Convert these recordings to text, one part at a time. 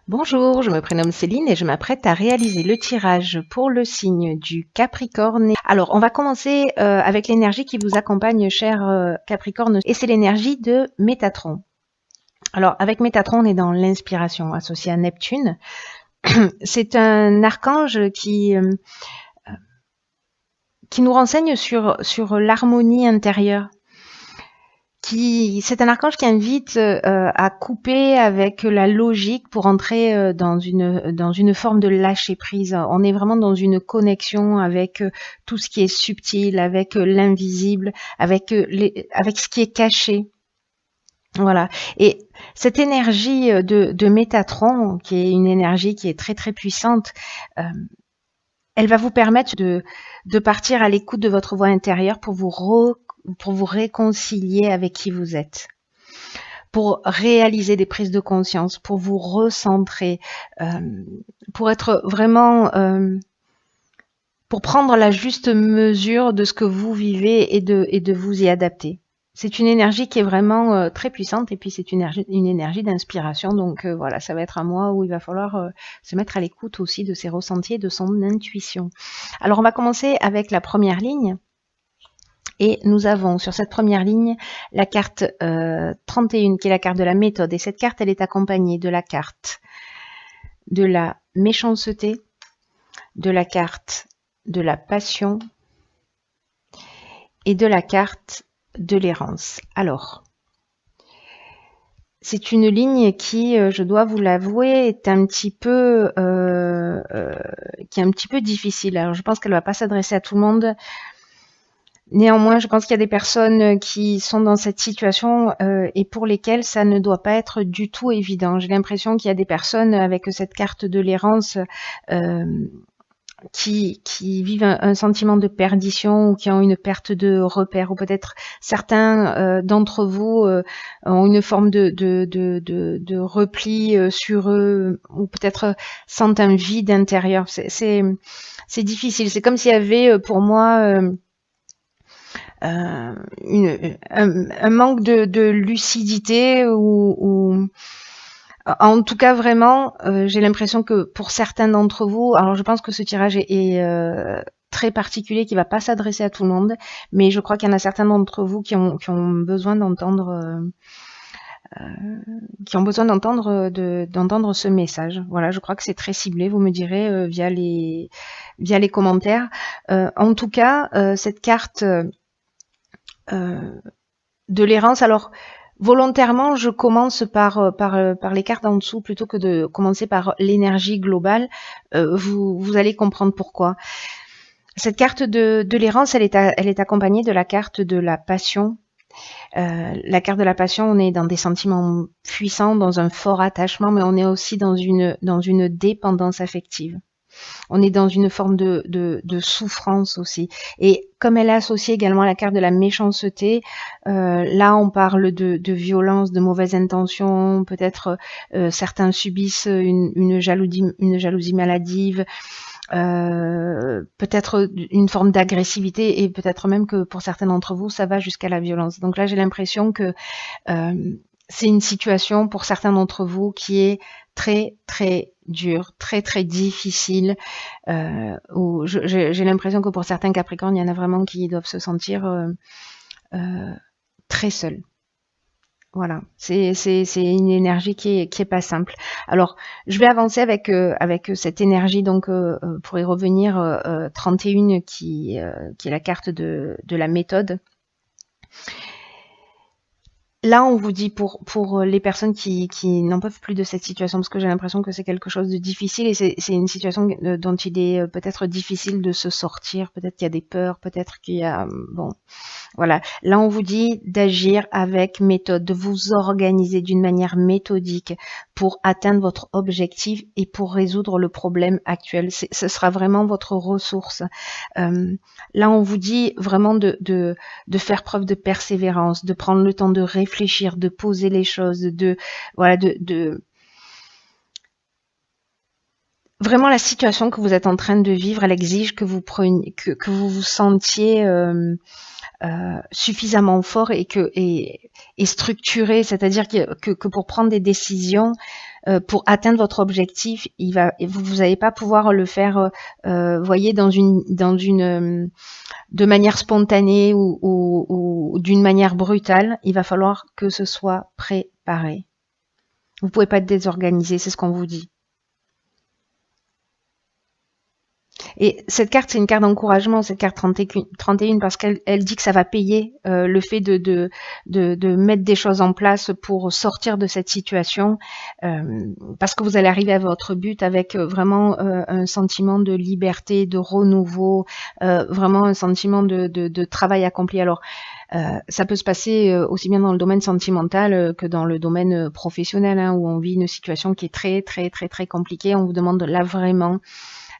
Bonjour, je me prénomme Céline et je m'apprête à réaliser le tirage pour le signe du Capricorne. Alors, on va commencer avec l'énergie qui vous accompagne, cher Capricorne, et c'est l'énergie de Métatron. Alors, avec Métatron, on est dans l'inspiration associée à Neptune. C'est un archange qui nous renseigne sur l'harmonie intérieure. C'est un archange qui invite à couper avec la logique pour entrer dans une forme de lâcher prise. On est vraiment dans une connexion avec tout ce qui est subtil, avec l'invisible, avec ce qui est caché. Voilà. Et cette énergie de Métatron, qui est une énergie qui est très très puissante, elle va vous permettre de partir à l'écoute de votre voix intérieure pour vous réconcilier avec qui vous êtes, pour réaliser des prises de conscience, pour vous recentrer, pour être vraiment, pour prendre la juste mesure de ce que vous vivez et de vous y adapter. C'est une énergie qui est vraiment très puissante et puis c'est une énergie d'inspiration. Donc voilà, ça va être un mois où il va falloir se mettre à l'écoute aussi de ses ressentis et de son intuition. Alors on va commencer avec la première ligne. Et nous avons sur cette première ligne la carte 31 qui est la carte de la méthode. Et cette carte, elle est accompagnée de la carte de la méchanceté, de la carte de la passion et de la carte de l'errance. Alors, c'est une ligne qui, je dois vous l'avouer, est un petit peu difficile. Alors, je pense qu'elle ne va pas s'adresser à tout le monde. Néanmoins, je pense qu'il y a des personnes qui sont dans cette situation et pour lesquelles ça ne doit pas être du tout évident. J'ai l'impression qu'il y a des personnes avec cette carte de l'errance qui vivent un sentiment de perdition ou qui ont une perte de repère, ou peut-être certains d'entre vous ont une forme de repli sur eux, ou peut-être sentent un vide intérieur. C'est difficile. C'est comme s'il y avait pour moi un manque de lucidité ou en tout cas vraiment j'ai l'impression que pour certains d'entre vous, alors je pense que ce tirage est très particulier, qui va pas s'adresser à tout le monde, mais je crois qu'il y en a certains d'entre vous qui ont besoin d'entendre d'entendre ce message. Voilà, je crois que c'est très ciblé, vous me direz via les commentaires. En tout cas, cette carte de l'errance, alors volontairement je commence par les cartes en dessous plutôt que de commencer par l'énergie globale. Vous allez comprendre pourquoi. Cette carte de l'errance, elle est accompagnée de la carte de la passion. La carte de la passion, on est dans des sentiments puissants, dans un fort attachement, mais on est aussi dans une dépendance affective. On est dans une forme de souffrance aussi. Et comme elle est associée également à la carte de la méchanceté, là on parle de violence, de mauvaises intentions, peut-être certains subissent une jalousie maladive, peut-être une forme d'agressivité, et peut-être même que pour certains d'entre vous, ça va jusqu'à la violence. Donc là, j'ai l'impression que c'est une situation pour certains d'entre vous qui est très très dur, très très difficile. J'ai l'impression que pour certains Capricornes, il y en a vraiment qui doivent se sentir très seuls. Voilà, c'est une énergie qui est pas simple. Alors, je vais avancer avec cette énergie, donc pour y revenir, 31 qui est la carte de la méthode. Là, on vous dit pour les personnes qui n'en peuvent plus de cette situation, parce que j'ai l'impression que c'est quelque chose de difficile et c'est une situation dont il est peut-être difficile de se sortir. Peut-être qu'il y a des peurs, peut-être qu'il y a... Bon, voilà. Là, on vous dit d'agir avec méthode, de vous organiser d'une manière méthodique pour atteindre votre objectif et pour résoudre le problème actuel. Ce sera vraiment votre ressource. Là, on vous dit vraiment de faire preuve de persévérance, de prendre le temps de réfléchir, de poser les choses, vraiment la situation que vous êtes en train de vivre, elle exige que vous preniez, que vous vous sentiez suffisamment fort et structuré, c'est-à-dire que pour prendre des décisions, pour atteindre votre objectif, vous n'allez pas pouvoir le faire, voyez, de manière spontanée ou d'une manière brutale. Il va falloir que ce soit préparé. Vous pouvez pas être désorganisé, c'est ce qu'on vous dit. Et cette carte, c'est une carte d'encouragement, cette carte 31, parce qu'elle dit que ça va payer le fait de mettre des choses en place pour sortir de cette situation, parce que vous allez arriver à votre but avec vraiment un sentiment de liberté, de renouveau, vraiment un sentiment de travail accompli. Alors, ça peut se passer aussi bien dans le domaine sentimental que dans le domaine professionnel, hein, où on vit une situation qui est très, très, très, très compliquée. On vous demande là vraiment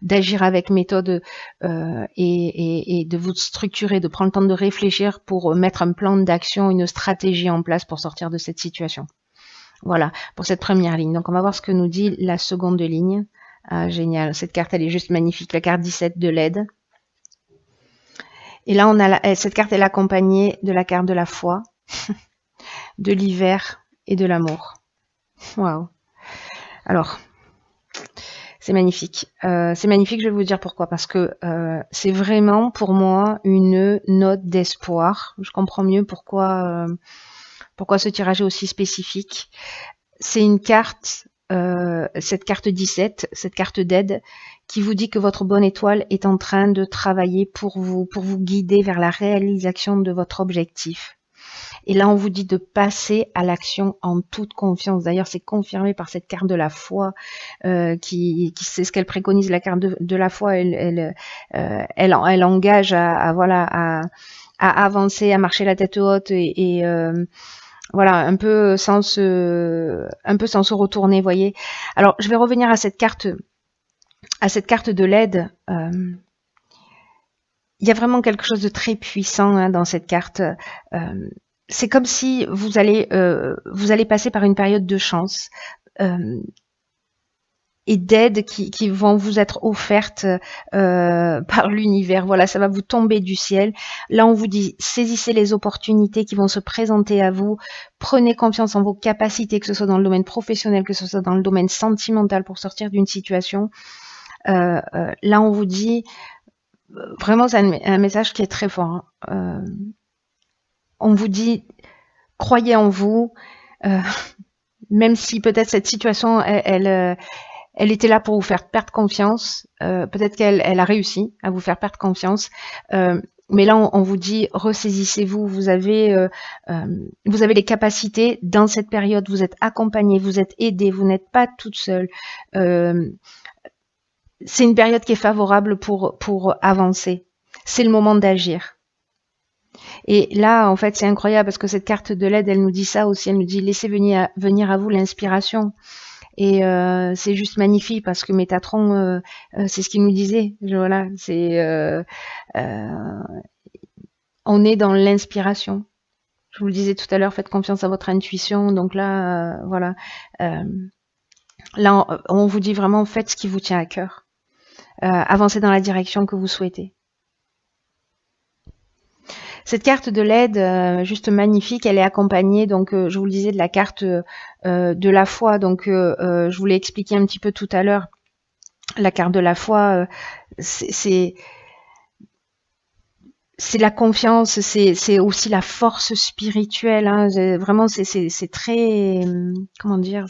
d'agir avec méthode et de vous structurer, de prendre le temps de réfléchir pour mettre un plan d'action, une stratégie en place pour sortir de cette situation. Voilà, pour cette première ligne. Donc, on va voir ce que nous dit la seconde ligne. Ah, génial, cette carte, elle est juste magnifique. La carte 17 de l'aide. Et là, on a cette carte, elle est accompagnée de la carte de la foi, de l'hiver et de l'amour. Waouh. Alors, c'est magnifique. C'est magnifique, je vais vous dire pourquoi. Parce que c'est vraiment pour moi une note d'espoir. Je comprends mieux pourquoi ce tirage est aussi spécifique. C'est une carte, cette carte 17, cette carte d'aide, qui vous dit que votre bonne étoile est en train de travailler pour vous guider vers la réalisation de votre objectif. Et là, on vous dit de passer à l'action en toute confiance. D'ailleurs, c'est confirmé par cette carte de la foi, qui c'est ce qu'elle préconise. La carte de la foi, elle engage à avancer, à marcher la tête haute et voilà, un peu sans se retourner, voyez. Alors, je vais revenir à cette carte de l'aide. Il y a vraiment quelque chose de très puissant, hein, dans cette carte. C'est comme si vous allez passer par une période de chance et d'aide qui vont vous être offertes par l'univers. Voilà, ça va vous tomber du ciel. Là, on vous dit, saisissez les opportunités qui vont se présenter à vous. Prenez confiance en vos capacités, que ce soit dans le domaine professionnel, que ce soit dans le domaine sentimental, pour sortir d'une situation. Là, on vous dit, vraiment, c'est un message qui est très fort, hein. On vous dit, croyez en vous, même si peut-être cette situation, elle était là pour vous faire perdre confiance. Peut-être qu'elle a réussi à vous faire perdre confiance. Mais là, on vous dit, ressaisissez-vous. Vous avez les capacités dans cette période. Vous êtes accompagné, vous êtes aidé, vous n'êtes pas toute seule. C'est une période qui est favorable pour avancer. C'est le moment d'agir. Et là, en fait, c'est incroyable parce que cette carte de l'aide, elle nous dit ça aussi. Elle nous dit, laissez venir à vous l'inspiration. Et c'est juste magnifique parce que Métatron, c'est ce qu'il nous disait. Voilà, on est dans l'inspiration. Je vous le disais tout à l'heure, faites confiance à votre intuition. Donc là, voilà. Là, on vous dit vraiment, faites ce qui vous tient à cœur. Avancez dans la direction que vous souhaitez. Cette carte de l'aide, juste magnifique, elle est accompagnée, donc je vous le disais, de la carte de la foi. Donc je vous l'ai expliqué un petit peu tout à l'heure. La carte de la foi, c'est la confiance, c'est aussi la force spirituelle, hein. Vraiment, c'est très, comment dire,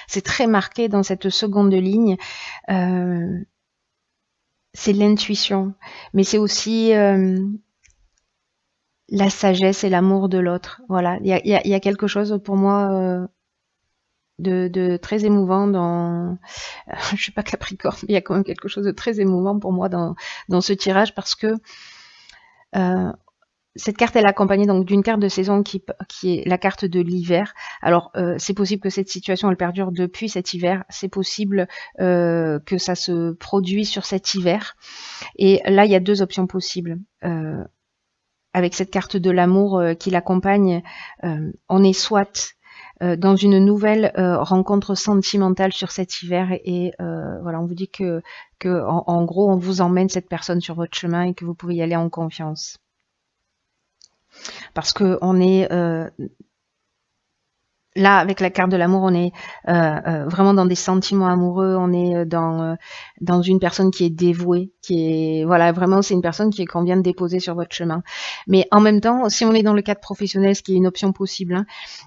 c'est très marqué dans cette seconde ligne. C'est l'intuition, mais c'est aussi la sagesse et l'amour de l'autre. Voilà, il y a quelque chose pour moi de très émouvant dans... je suis pas Capricorne, mais il y a quand même quelque chose de très émouvant pour moi dans ce tirage parce que cette carte, elle est accompagnée donc d'une carte de saison qui est la carte de l'hiver. Alors, c'est possible que cette situation, elle perdure depuis cet hiver. C'est possible que ça se produit sur cet hiver. Et là, il y a deux options possibles. Avec cette carte de l'amour qui l'accompagne, on est soit dans une nouvelle rencontre sentimentale sur cet hiver et voilà, on vous dit que en gros, on vous emmène cette personne sur votre chemin et que vous pouvez y aller en confiance. Parce que on est Là, avec la carte de l'amour, on est vraiment dans des sentiments amoureux, on est dans une personne qui est dévouée, qui est voilà, vraiment c'est une personne qu'on vient de déposer sur votre chemin. Mais en même temps, si on est dans le cadre professionnel, ce qui est une option possible,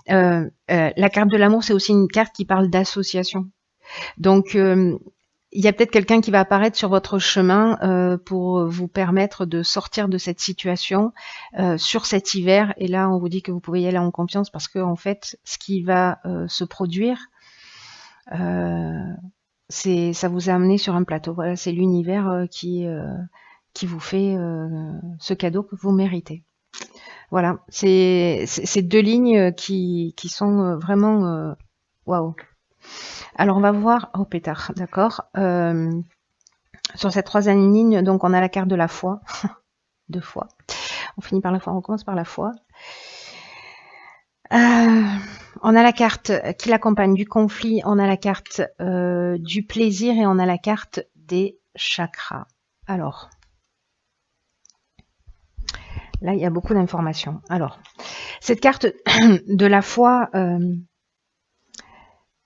hein, la carte de l'amour, c'est aussi une carte qui parle d'association. Donc il y a peut-être quelqu'un qui va apparaître sur votre chemin pour vous permettre de sortir de cette situation sur cet hiver. Et là, on vous dit que vous pouvez y aller en confiance parce que en fait, ce qui va se produire, euh, ça vous a amené sur un plateau. Voilà, c'est l'univers qui vous fait ce cadeau que vous méritez. Voilà, c'est deux lignes qui sont vraiment waouh. Alors on va voir, oh pétard, d'accord. Sur cette troisième ligne, donc on a la carte de la foi, deux fois. On finit par la foi, on commence par la foi. On a la carte qui l'accompagne du conflit, on a la carte du plaisir et on a la carte des chakras. Alors, là il y a beaucoup d'informations. Alors, cette carte de la foi,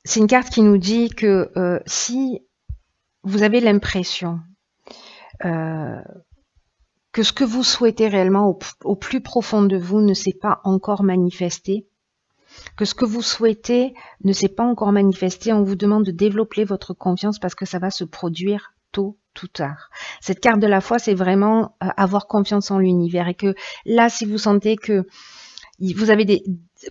c'est une carte qui nous dit que si vous avez l'impression que ce que vous souhaitez réellement au plus profond de vous ne s'est pas encore manifesté, que ce que vous souhaitez ne s'est pas encore manifesté, on vous demande de développer votre confiance parce que ça va se produire tôt ou tard. Cette carte de la foi, c'est vraiment avoir confiance en l'univers et que là, si vous sentez que vous avez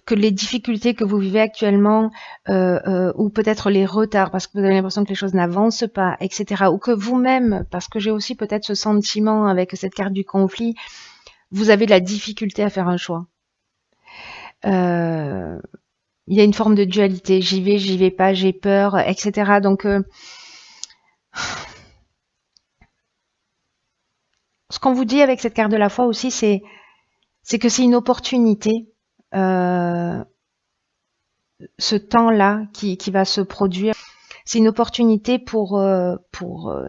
que les difficultés que vous vivez actuellement ou peut-être les retards parce que vous avez l'impression que les choses n'avancent pas, etc. Ou que vous-même, parce que j'ai aussi peut-être ce sentiment avec cette carte du conflit, vous avez de la difficulté à faire un choix. Il y a une forme de dualité, j'y vais pas, j'ai peur, etc. Donc, ce qu'on vous dit avec cette carte de la foi aussi, c'est que c'est une opportunité, ce temps-là qui va se produire. C'est une opportunité pour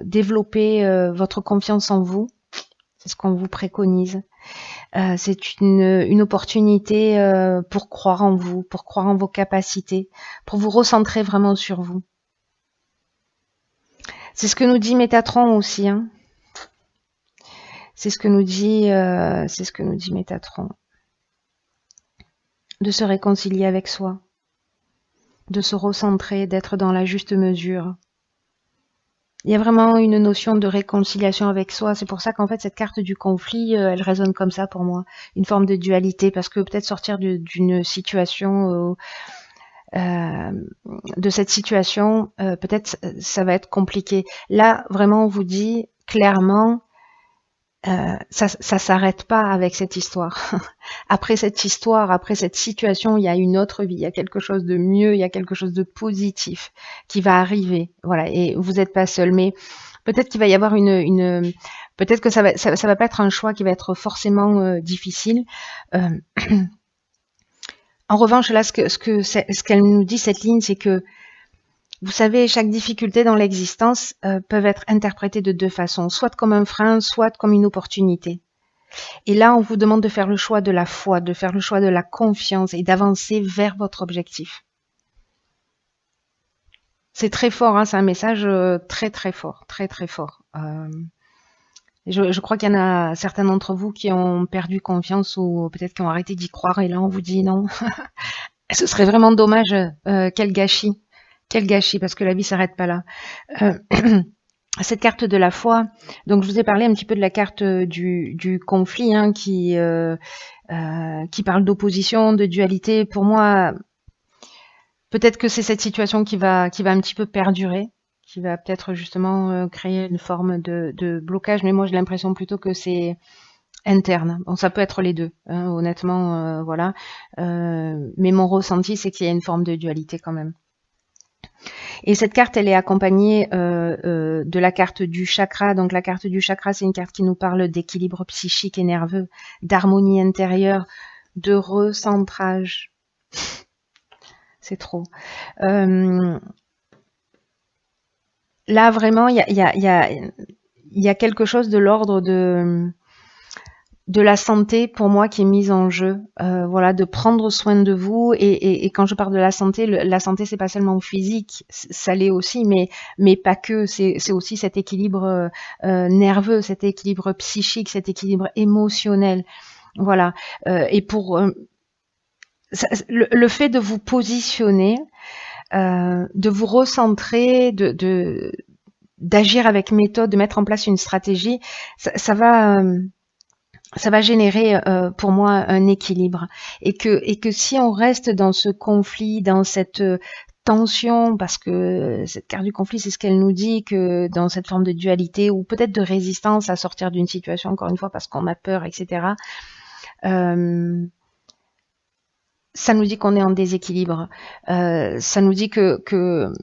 développer votre confiance en vous. C'est ce qu'on vous préconise. C'est une opportunité pour croire en vous, pour croire en vos capacités, pour vous recentrer vraiment sur vous. C'est ce que nous dit Métatron aussi. Hein. C'est ce que nous dit Métatron. De se réconcilier avec soi, de se recentrer, d'être dans la juste mesure. Il y a vraiment une notion de réconciliation avec soi. C'est pour ça qu'en fait, cette carte du conflit, elle résonne comme ça pour moi. Une forme de dualité, parce que peut-être sortir d'une situation, de cette situation, peut-être ça va être compliqué. Là, vraiment, on vous dit clairement, ça s'arrête pas avec cette histoire. Après cette histoire, après cette situation, il y a une autre vie, il y a quelque chose de mieux, il y a quelque chose de positif qui va arriver. Voilà, et vous n'êtes pas seul, mais peut-être qu'il va y avoir peut-être que ça va pas être un choix qui va être forcément difficile. En revanche, là, ce qu'elle nous dit cette ligne, c'est que vous savez, chaque difficulté dans l'existence peut être interprétée de deux façons, soit comme un frein, soit comme une opportunité. Et là, on vous demande de faire le choix de la foi, de faire le choix de la confiance et d'avancer vers votre objectif. C'est très fort, hein, c'est un message très très fort, très très fort. Je crois qu'il y en a certains d'entre vous qui ont perdu confiance ou peut-être qui ont arrêté d'y croire et là on vous dit non. Ce serait vraiment dommage, quel gâchis. Quel gâchis, parce que la vie s'arrête pas là. Cette carte de la foi, donc je vous ai parlé un petit peu de la carte du conflit, hein, qui parle d'opposition, de dualité. Pour moi, peut-être que c'est cette situation qui va un petit peu perdurer, qui va peut-être justement créer une forme de blocage, mais moi j'ai l'impression plutôt que c'est interne. Bon, ça peut être les deux, hein, honnêtement, voilà. Mais mon ressenti, c'est qu'il y a une forme de dualité quand même. Et cette carte, elle est accompagnée de la carte du chakra. Donc la carte du chakra, c'est une carte qui nous parle d'équilibre psychique et nerveux, d'harmonie intérieure, de recentrage. C'est trop. Là, vraiment, il y a quelque chose de l'ordre de de la santé pour moi qui est mise en jeu. Voilà, de prendre soin de vous. Et quand je parle de la santé, c'est pas seulement physique, ça l'est aussi, mais pas que. C'est aussi cet équilibre nerveux, cet équilibre psychique, cet équilibre émotionnel. Voilà. Et pour le fait de vous positionner, de vous recentrer, d'agir avec méthode, de mettre en place une stratégie, ça va générer pour moi un équilibre. Et que si on reste dans ce conflit, dans cette tension, parce que cette carte du conflit, c'est ce qu'elle nous dit, que dans cette forme de dualité ou peut-être de résistance à sortir d'une situation, encore une fois, parce qu'on a peur, etc., ça nous dit qu'on est en déséquilibre. Ça nous dit que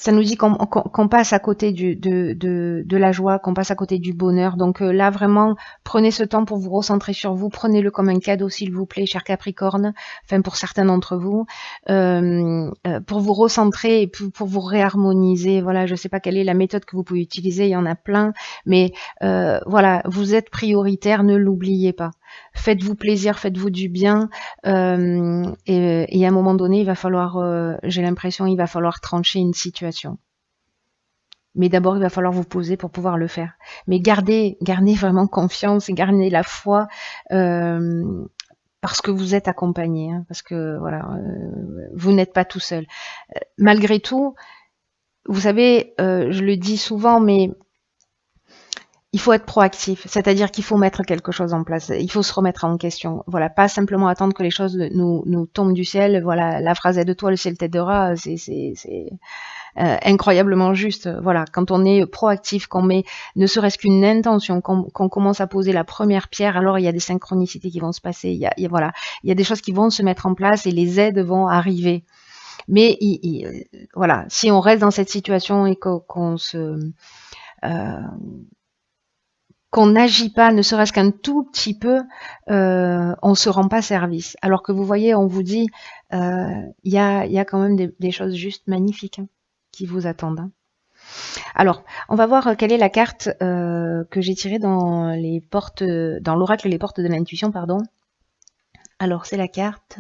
ça nous dit qu'on passe à côté de la joie, qu'on passe à côté du bonheur. Donc là, vraiment, prenez ce temps pour vous recentrer sur vous. Prenez-le comme un cadeau, s'il vous plaît, cher Capricorne, enfin pour certains d'entre vous, pour vous recentrer et pour vous réharmoniser. Voilà, je ne sais pas quelle est la méthode que vous pouvez utiliser, il y en a plein, mais voilà, vous êtes prioritaire, ne l'oubliez pas. Faites-vous plaisir, faites-vous du bien, et à un moment donné, il va falloir, j'ai l'impression, il va falloir trancher une situation. Mais d'abord, il va falloir vous poser pour pouvoir le faire. Mais gardez vraiment confiance et gardez la foi, parce que vous êtes accompagné, hein, parce que voilà, vous n'êtes pas tout seul. Malgré tout, vous savez, je le dis souvent, mais il faut être proactif, c'est-à-dire qu'il faut mettre quelque chose en place, il faut se remettre en question. Voilà, pas simplement attendre que les choses nous tombent du ciel. Voilà, la phrase aide-toi, le ciel t'aidera, c'est incroyablement juste. Voilà, quand on est proactif, qu'on met ne serait-ce qu'une intention, qu'on commence à poser la première pierre, alors il y a des synchronicités qui vont se passer. Il y a des choses qui vont se mettre en place et les aides vont arriver. Mais voilà, si on reste dans cette situation et qu'on n'agit pas, ne serait-ce qu'un tout petit peu, on se rend pas service. Alors que vous voyez, on vous dit, il y a quand même des choses juste magnifiques, hein, qui vous attendent, hein. Alors, on va voir quelle est la carte que j'ai tirée dans l'oracle Les Portes de l'Intuition, pardon. Alors, c'est la carte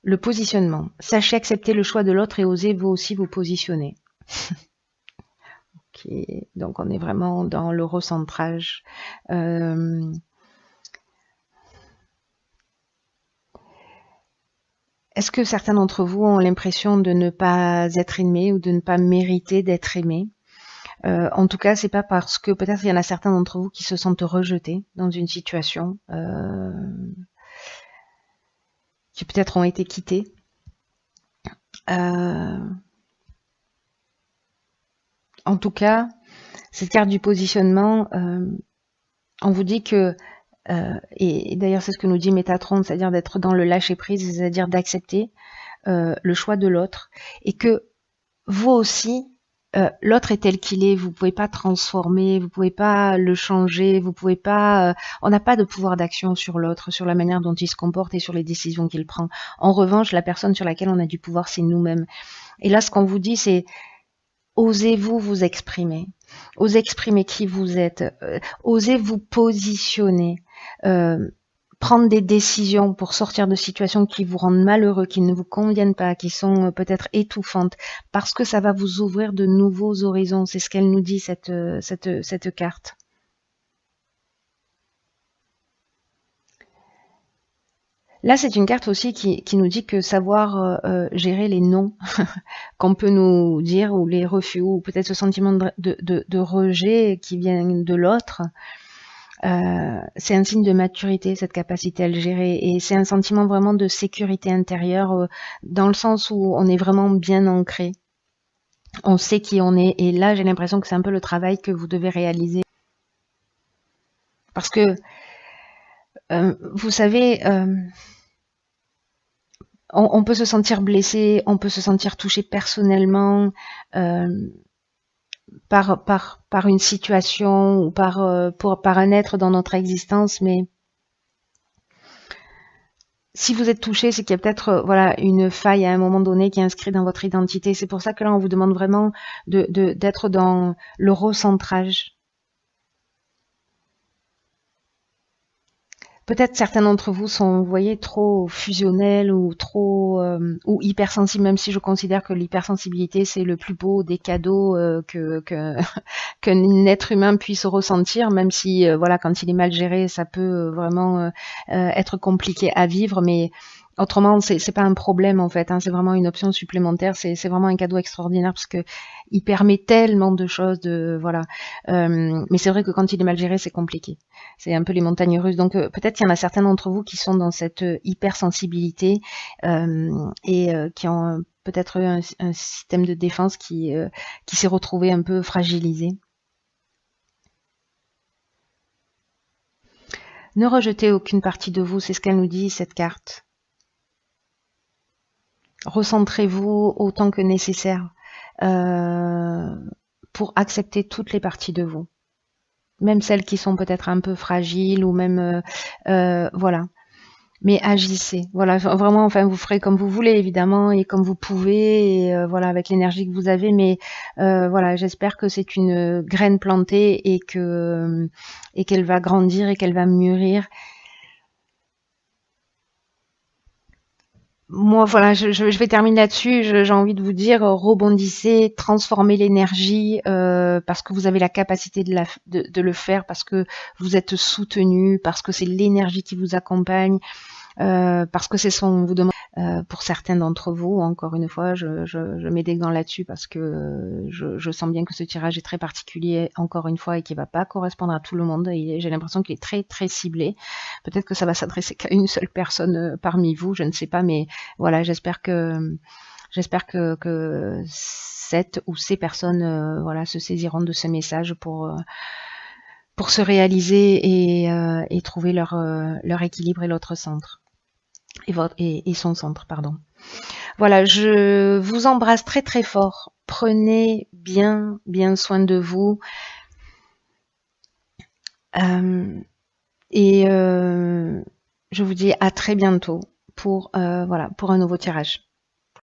le positionnement. Sachez accepter le choix de l'autre et osez vous aussi vous positionner. Donc on est vraiment dans le recentrage. Est-ce que certains d'entre vous ont l'impression de ne pas être aimés ou de ne pas mériter d'être aimés? En tout cas, c'est pas parce que peut-être il y en a certains d'entre vous qui se sentent rejetés dans une situation, qui peut-être ont été quittés. En tout cas, cette carte du positionnement, on vous dit que, et d'ailleurs c'est ce que nous dit Métatron, c'est-à-dire d'être dans le lâcher-prise, c'est-à-dire d'accepter le choix de l'autre, et que vous aussi, l'autre est tel qu'il est, vous pouvez pas transformer, vous pouvez pas le changer, vous pouvez pas, on n'a pas de pouvoir d'action sur l'autre, sur la manière dont il se comporte et sur les décisions qu'il prend. En revanche, la personne sur laquelle on a du pouvoir, c'est nous-mêmes. Et là, ce qu'on vous dit, c'est osez-vous vous exprimer, osez exprimer qui vous êtes, osez vous positionner, prendre des décisions pour sortir de situations qui vous rendent malheureux, qui ne vous conviennent pas, qui sont peut-être étouffantes, parce que ça va vous ouvrir de nouveaux horizons. C'est ce qu'elle nous dit, cette carte. Là, c'est une carte aussi qui nous dit que savoir gérer les non qu'on peut nous dire, ou les refus, ou peut-être ce sentiment de rejet qui vient de l'autre, c'est un signe de maturité, cette capacité à le gérer. Et c'est un sentiment vraiment de sécurité intérieure, dans le sens où on est vraiment bien ancré. On sait qui on est. Et là, j'ai l'impression que c'est un peu le travail que vous devez réaliser. Parce que, vous savez, on peut se sentir blessé, on peut se sentir touché personnellement par une situation ou par un être dans notre existence, mais si vous êtes touché, c'est qu'il y a peut-être voilà une faille à un moment donné qui est inscrite dans votre identité. C'est pour ça que là, on vous demande vraiment d'être dans le recentrage. Peut-être certains d'entre vous sont, vous voyez, trop fusionnels ou trop ou hypersensibles, même si je considère que l'hypersensibilité c'est le plus beau des cadeaux qu'un être humain puisse ressentir, même si voilà, quand il est mal géré, ça peut vraiment être compliqué à vivre, mais autrement, c'est pas un problème en fait, hein, c'est vraiment une option supplémentaire, c'est vraiment un cadeau extraordinaire parce que il permet tellement de choses, de voilà. Mais c'est vrai que quand il est mal géré, c'est compliqué. C'est un peu les montagnes russes. Donc peut-être qu'il y en a certains d'entre vous qui sont dans cette hypersensibilité et qui ont peut-être eu un système de défense qui s'est retrouvé un peu fragilisé. Ne rejetez aucune partie de vous, c'est ce qu'elle nous dit, cette carte. Recentrez-vous autant que nécessaire euh, pour accepter toutes les parties de vous, même celles qui sont peut-être un peu fragiles ou même voilà. Mais agissez, voilà, vraiment, enfin, vous ferez comme vous voulez évidemment et comme vous pouvez, et, voilà, avec l'énergie que vous avez. Mais voilà, j'espère que c'est une graine plantée et qu'elle va grandir et qu'elle va mûrir. Moi, voilà, je vais terminer là-dessus. J'ai envie de vous dire, rebondissez, transformez l'énergie parce que vous avez la capacité de le faire, parce que vous êtes soutenu, parce que c'est l'énergie qui vous accompagne, parce que c'est son vous demande. Pour certains d'entre vous, encore une fois, je mets des gants là-dessus parce que je sens bien que ce tirage est très particulier, encore une fois, et qui va pas correspondre à tout le monde. Et j'ai l'impression qu'il est très très ciblé. Peut-être que ça va s'adresser qu'à une seule personne parmi vous, je ne sais pas, mais voilà, j'espère que cette ou ces personnes voilà se saisiront de ce message pour se réaliser et trouver leur équilibre et l'autre centre et son centre, pardon. Voilà, je vous embrasse très très fort. Prenez bien bien soin de vous euh, et je vous dis à très bientôt pour voilà pour un nouveau tirage.